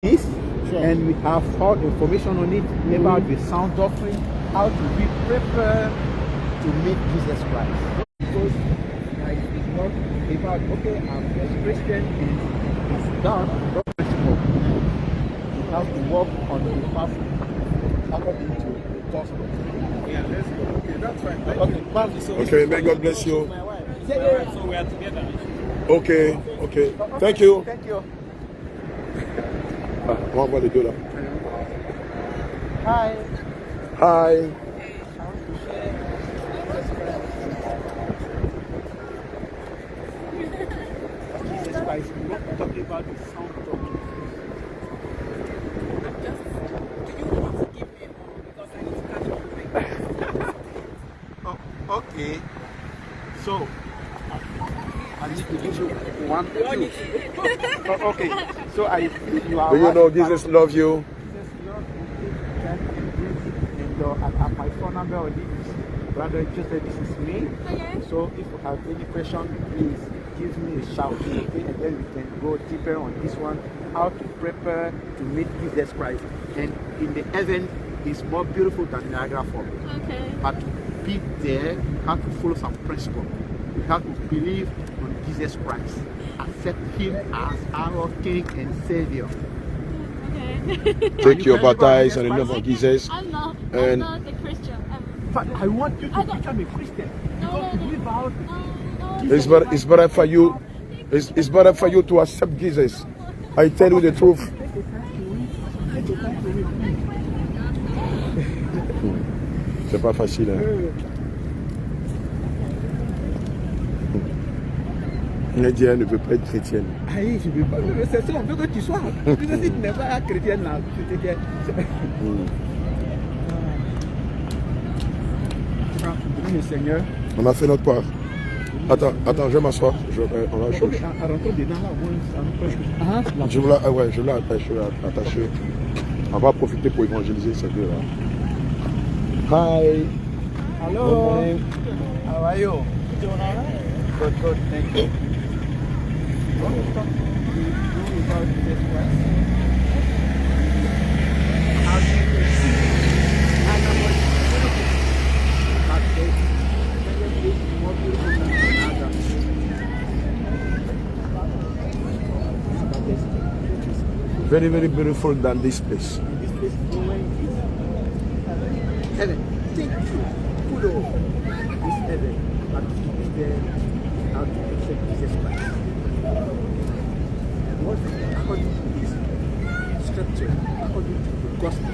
this, and we have all information on it about the sound doctrine, how to be prepared to meet Jesus Christ. Because it's not about, okay, I'm just Christian and it's done, not principle. You have to walk on the path according to the gospel. Yeah, let's go. Okay, that's fine. Okay, may God bless you. So we are together. Okay, okay. Thank you. Thank you. On va les deux là. Hi. Hi. Jesus Christ, we want to talk about the sound doctrine. Oh, okay. So, I need to give you one. Oh, okay. So you are. Do you know Jesus loves you? Jesus love you, and my phone number on it. Brother Joseph, this is me. Okay. So if you have any question, please give me a shout, okay? And then we can go deeper on this one, how to prepare to meet Jesus Christ. And in the heaven is more beautiful than Niagara Falls. Okay. But to be there, you have to follow some principle. You have to believe on Jesus Christ. Accept Him as our King and Savior. Okay. Take your baptize in the name of Jesus. I'm not And- a Christian. But I want you to become a Christian. No, Because live out. It's better for you. It's better for you to accept Jesus. I tell you the truth. Take the time to read. Take the time to read. C'est pas facile. Hein? Nadia ne veut pas être chrétienne. Aïe, je veux pas. C'est ça, on veut que tu sois. Si tu n'es pas chrétienne là, le Seigneur. On a fait notre part. Attends, je vais m'asseoir. On va changer. Rentrons dedans là, Je vais l'attacher. On va profiter pour évangéliser ces deux là. Hi. Hello. Good morning. How are you? Doing all right? Good, good, thank you. What we talk to you about Jesus Christ? How do you receive? And what but there's more beautiful than another. But there's Very, very beautiful than this place. this place going is heaven. Thank you. Kudo. This heaven. But to be there, how to accept Jesus Christ. And what according to this scripture, according to the gospel,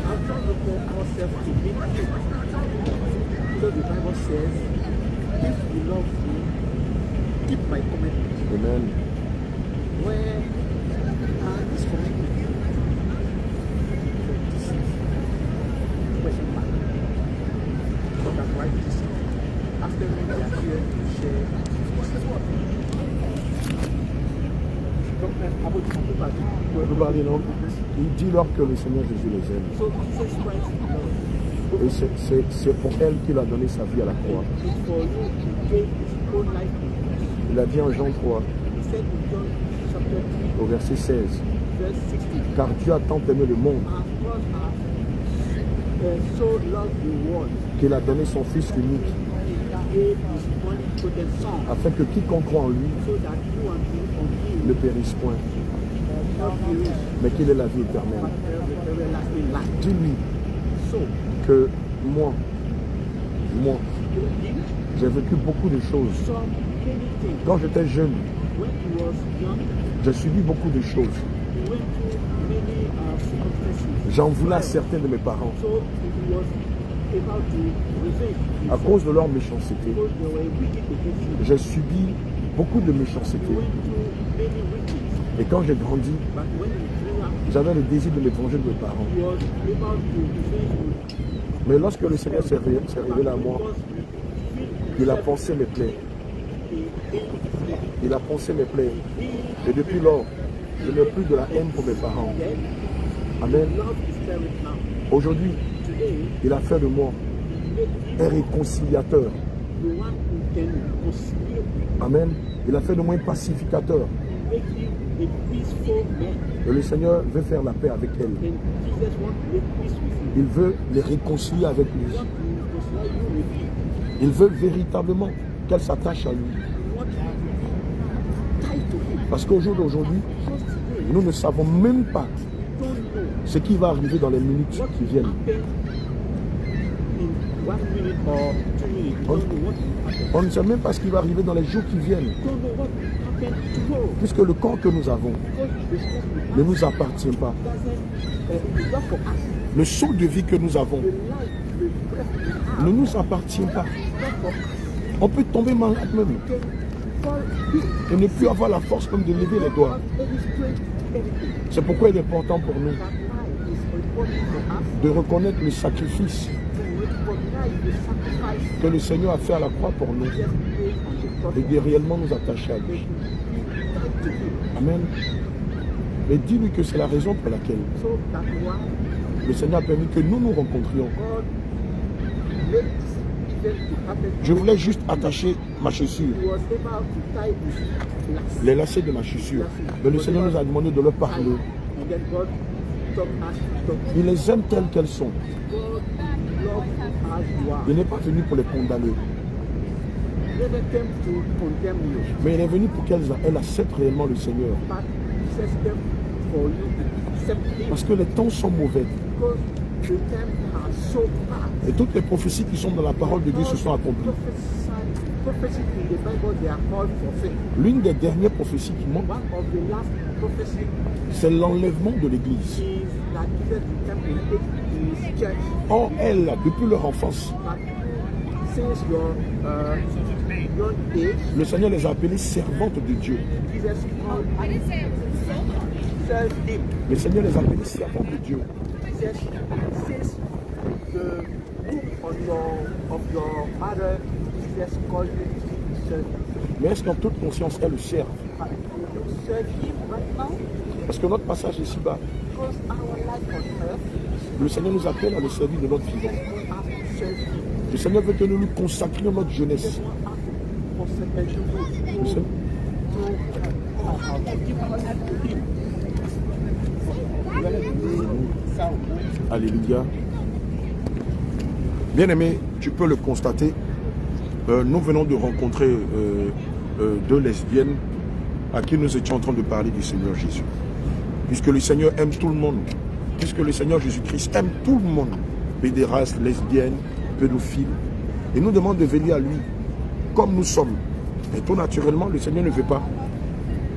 how to prepare ourselves to meet Him. Because the Bible says, if you love me, keep my commandments. Amen. Where are these commandments? This is question mark. So that's why this is after we are here to share Jesus' word. Donc, Everybody know. Il dit leur que le Seigneur Jésus les aime. so Jesus Christ love. Et c'est pour elle qu'il a donné sa vie à la croix. It's for you to give His own life to you. Il a dit en Jean 3, He said in John chapter 3, au verset 16, verse 16, car Dieu a tant aimé le monde and God has so loved the world qu'il a donné son Fils unique, that He gave His one begotten Son, afin que quiconque croit en lui so that you and me on Him ne périsse point, not perish, mais qu'il ait la vie éternelle. but have everlasting life. Dis-lui So, que moi, j'ai vécu beaucoup de choses. some many things. Quand j'étais jeune, When he was young, j'ai subi beaucoup de choses. he went through many circumstances. J'en voulais à certains de mes parents So he was able to revenge à himself cause de leur méchanceté. because they were wicked against him. J'ai subi beaucoup de He méchanceté. went through many wickedness. Et quand j'ai grandi, But when he grew up, j'avais le désir de me venger de mes parents. he was able to revenge Mais lorsque le Seigneur s'est révélé à moi, because il a pensé mes plaies. Il a pensé mes plaies. Et depuis lors, je n'ai plus de la haine pour mes parents. Amen. love his parents now. Aujourd'hui, Today, il a fait de moi un réconciliateur. the one who can reconcile, Amen. Il a fait de moi un pacificateur. make you a peaceful man. Et le Seigneur veut faire la paix avec elles. And Jesus wants to make peace with you. Il veut les réconcilier avec lui. He wants to reconcile you with him. Il veut véritablement qu'elles s'attachent à lui. He wants to tie to him. Parce qu'au jour d'aujourd'hui, Because today, nous ne savons même pas you don't know ce qui va arriver dans les minutes what qui will viennent. happen in 1 minute or 2 minutes. You don't know what will happen. On ne sait même pas ce qui va arriver dans les jours qui viennent. You don't know what will happen tomorrow. Puisque le corps que nous avons Because the stuff we ne have nous appartient pas. doesn't, it's not for us. Le souffle de vie que nous avons The life, the breath we have, ne nous appartient pas. it's not for us. On peut tomber malade même You can fall sick. et ne plus avoir la force même de lever les doigts. Any strength, anything. C'est pourquoi il est important pour nous That life is important for us de reconnaître le sacrifice to recognize the sacrifice que le Seigneur a fait à la croix pour nous Jesus made on the cross. et de réellement nous attacher à That lui. we tied to him. Amen. Et dis-lui que c'est la raison pour laquelle So that why le Seigneur a permis que nous nous rencontrions. God made this event to happen. Je voulais juste attacher ma chaussure, He was able to tie his last. les lacets de ma chaussure. Mais le Seigneur nous a demandé de leur parler. And then God taught us to talk. Il les aime telles qu'elles sont. God loves you as you are. Il n'est pas venu pour les condamner, He never came to condemn you, mais il est venu pour qu'elles acceptent réellement le Seigneur. but He says them for you to accept Him Parce que les temps sont mauvais. because the times are so bad. Et toutes les prophéties qui sont dans la parole de Dieu se sont accomplies. Prophecy in the Bible, they are called prophet. L'une des dernières prophéties qui manque, One of the last prophecy c'est l'enlèvement de l'Église. is that Jesus will come and take His church. Or, elles, depuis leur enfance, But since your young age, le Seigneur les a appelées servantes de Dieu. Jesus called serve Him. Le Seigneur les a appelées servantes de Dieu. Jesus, since the womb of your mother, Jesus called you to serve Him. Mais est-ce qu'en toute conscience, elles le servent? But will you serve Him right now? Parce que notre passage ici-bas, Because our life on earth, le Seigneur nous appelle à le servir de notre vivant. we have to serve Him. Le Seigneur veut que nous nous consacrions notre jeunesse. Le Seigneur- Alléluia. Bien-aimé, tu peux le constater. Nous venons de rencontrer deux lesbiennes à qui nous étions en train de parler du Seigneur Jésus. Puisque le Seigneur aime tout le monde. Puisque le Seigneur Jésus-Christ aime tout le monde. Pédérastes, lesbiennes, pédophiles. Et nous demande de veiller à lui comme nous sommes. Et tout naturellement, le Seigneur ne veut pas.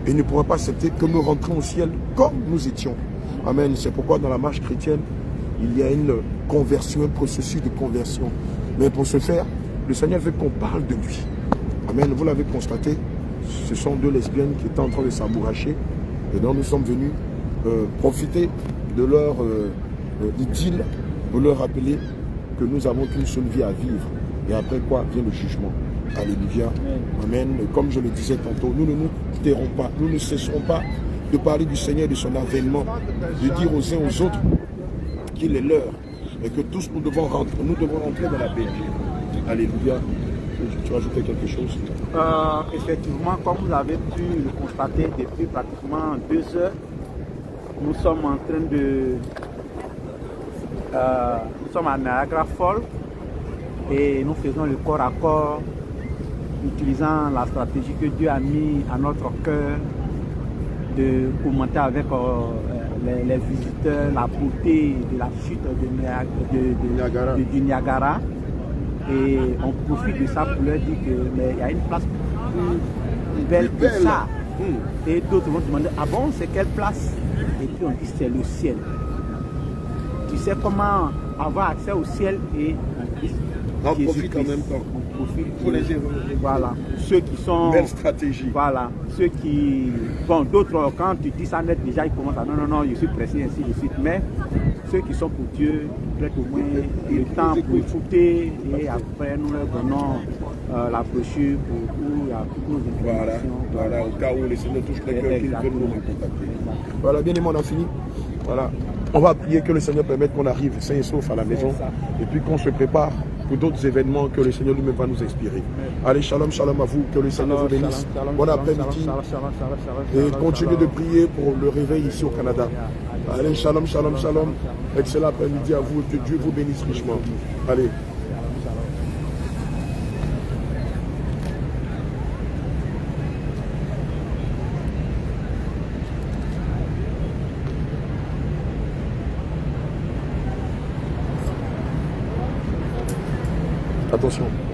Et ne pourra pas accepter que nous rentrions au ciel comme nous étions. Amen. C'est pourquoi dans la marche chrétienne, il y a une conversion, un processus de conversion. Mais pour ce faire, le Seigneur veut qu'on parle de lui. Amen. Vous l'avez constaté, ce sont deux lesbiennes qui étaient en train de s'amouracher. Et donc nous sommes venus profiter de leur idylle pour leur rappeler que nous avons qu'une seule vie à vivre. Et après quoi vient le jugement. Alléluia. Amen. Et comme je le disais tantôt, nous ne nous tairons pas, nous ne cesserons pas de parler du Seigneur et de son avènement, de dire aux uns aux autres qu'il est l'heure et que tous nous devons rentrer dans la paix. Alléluia. Tu rajoutais quelque chose? Effectivement, comme vous avez pu le constater depuis pratiquement 2 heures, nous sommes en train de... nous sommes à Niagara Falls et nous faisons le corps à corps utilisant la stratégie que Dieu a mis à notre cœur de commenter avec les visiteurs la beauté de la chute du Niagara. Et on profite de ça pour leur dire qu'il y a une place plus belle que ça. Et d'autres vont demander, ah bon, c'est quelle place? Et puis on dit, c'est le ciel. Tu sais comment avoir accès au ciel et on profite en même temps. On profite Pour les événements. Voilà. Ceux qui sont... Belle stratégie. Voilà. Ceux qui... Bon, d'autres, quand tu dis ça net, déjà ils commencent à non, je suis pressé, ainsi de suite. Mais ceux qui sont pour Dieu, prennent au moins le temps pour écouter et après nous leur donnons la brochure où il y a toutes nos informations. Voilà, au cas où les Seigneurs touchent les cœurs, qu'ils veulent nous contacter. Voilà, bien aimé, on a fini. Voilà. On va prier que le Seigneur permette qu'on arrive sain et sauf à la maison et puis qu'on se prépare pour d'autres événements que le Seigneur lui-même va nous inspirer. Allez, shalom, shalom à vous, que le Seigneur vous bénisse. Bon après-midi et continuez de prier pour le réveil ici au Canada. Allez, shalom, shalom, shalom. Excellent après-midi à vous, que Dieu vous bénisse richement. Allez. Attention.